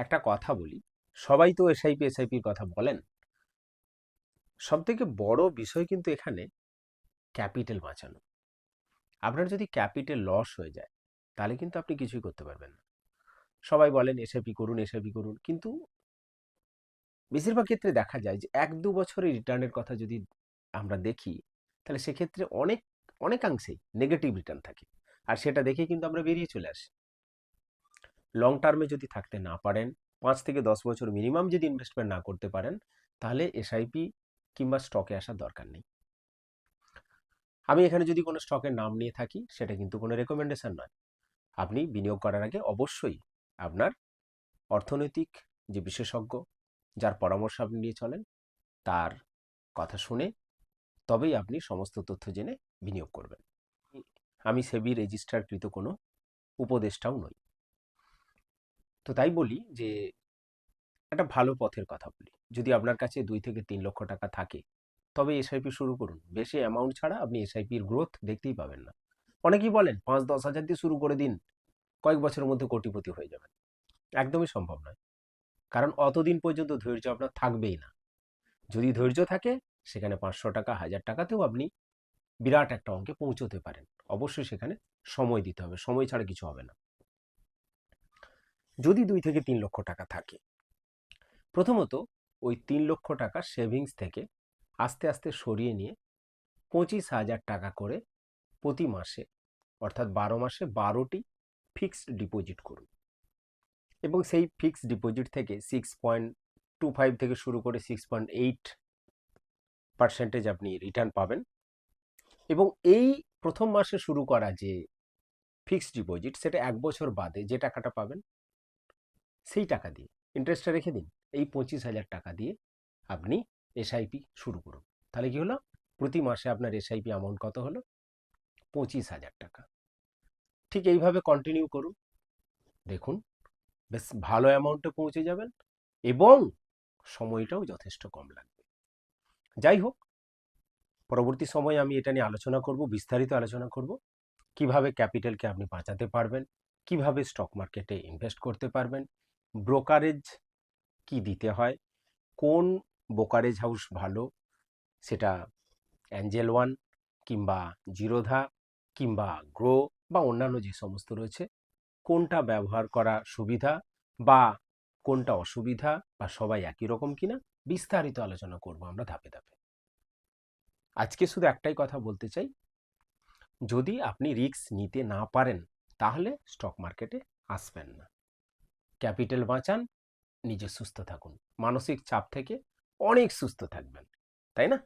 একটা কথা বলি, সবাই তো এসআইপির কথা বলেন। সবথেকে বড় বিষয় কিন্তু এখানে ক্যাপিটাল বাঁচানো। আপনার যদি ক্যাপিটাল লস হয়ে যায় তাহলে কিন্তু আপনি কিছুই করতে পারবেন না। সবাই বলেন এসআইপি করুন, কিন্তু বেশিরভাগ ক্ষেত্রে দেখা যায় যে 1-2 বছরের রিটার্নের কথা যদি আমরা দেখি, তাহলে সেক্ষেত্রে অনেকাংশেই নেগেটিভ রিটার্ন থাকে। আর সেটা দেখে কিন্তু আমরা বেরিয়ে চলে আসি। লং টার্মে যদি থাকতে না পারেন, 5 থেকে 10 বছর মিনিমাম যদি ইনভেস্টমেন্ট না করতে পারেন, তাহলে এসআইপি কিংবা স্টকে আসার দরকার নেই। আমি এখানে যদি কোনো স্টকের নাম নিয়ে থাকি, সেটা কিন্তু কোনো রেকমেন্ডেশন নয়। আপনি বিনিয়োগ করার আগে অবশ্যই আপনার অর্থনৈতিক যে বিশেষজ্ঞ, যার পরামর্শ আপনি নিয়ে চলেন, তার কথা শুনে তবেই আপনি সমস্ত তথ্য জেনে বিনিয়োগ করবেন। আমি সেবি রেজিস্টারকৃত কোনো উপদেষ্টাও নই। তো তাই বলি যে একটা ভালো পথের কথা বলি, যদি আপনার কাছে 2 থেকে 3 লক্ষ টাকা থাকে, তবে এসআইপি শুরু করুন। বেশি অ্যামাউন্ট ছাড়া আপনি এসআইপির গ্রোথ দেখতেই পাবেন না। অনেকেই বলেন 5-10 হাজার দিয়ে শুরু করে দিন, কয়েক বছরের মধ্যে কোটিপতি হয়ে যাবেন। একদমই সম্ভব নয়, কারণ অতদিন পর্যন্ত ধৈর্য আপনার থাকবেই না। যদি ধৈর্য থাকে, সেখানে 500 টাকা 1000 টাকাতেও আপনি বিরাট একটা অঙ্কে পৌঁছতে পারেন। অবশ্যই সেখানে সময় দিতে হবে, সময় ছাড়া কিছু হবে না। যদি 2 থেকে 3 লক্ষ টাকা থাকে, প্রথমত ওই 3 লক্ষ টাকা সেভিংস থেকে আস্তে আস্তে সরিয়ে নিয়ে 25,000 টাকা করে প্রতি মাসে, অর্থাৎ 12 মাসে 12টি ফিক্সড ডিপোজিট করুন। এবং সেই ফিক্সড ডিপোজিট থেকে 6.25 থেকে শুরু করে 6.8% আপনি রিটার্ন পাবেন। এবং এই প্রথম মাসে শুরু করা যে ফিক্সড ডিপোজিট, সেটা 1 বছর বাদে যে টাকাটা পাবেন, সেই টাকা দিয়ে ইন্টারেস্টটা রেখে দিন। এই 25,000 টাকা দিয়ে আপনি এসআইপি শুরু করুন। তাহলে কি হলো? প্রতি মাসে আপনার এসআইপি অ্যামাউন্ট কত হলো? 25,000 টাকা। ঠিক এইভাবে কন্টিনিউ করুন, দেখুন বেশ ভালো অ্যামাউন্টে পৌঁছে যাবেন এবং সময়টাও যথেষ্ট কম লাগবে। যাই হোক, পরবর্তী সময়ে আমি এটা নিয়ে আলোচনা করব, বিস্তারিত আলোচনা করব, কিভাবে ক্যাপিটালকে আপনি বাঁচাতে পারবেন, কিভাবে স্টক মার্কেটে ইনভেস্ট করতে পারবেন, ব্রোকারেজ কি দিতে হয়, কোন ব্রোকারেজ হাউস ভালো, সেটা অ্যাঞ্জেল ওয়ান কিংবা জিরোধা কিংবা গ্রো বা অন্যান্য যে সমস্ত রয়েছে, কোনটা ব্যবহার করা সুবিধা বা কোনটা অসুবিধা, বা সবাই একই রকম কিনা, বিস্তারিত আলোচনা করব আমরা ধাপে ধাপে। আজকে শুধু একটাই কথা বলতে চাই, যদি আপনি রিস্ক নিতে না পারেন, তাহলে স্টক মার্কেটে আসবেন না। ক্যাপিটাল বাঁচান, নিজে সুস্থ থাকুন, মানসিক চাপ থেকে অনেক সুস্থ থাকবেন, তাই না?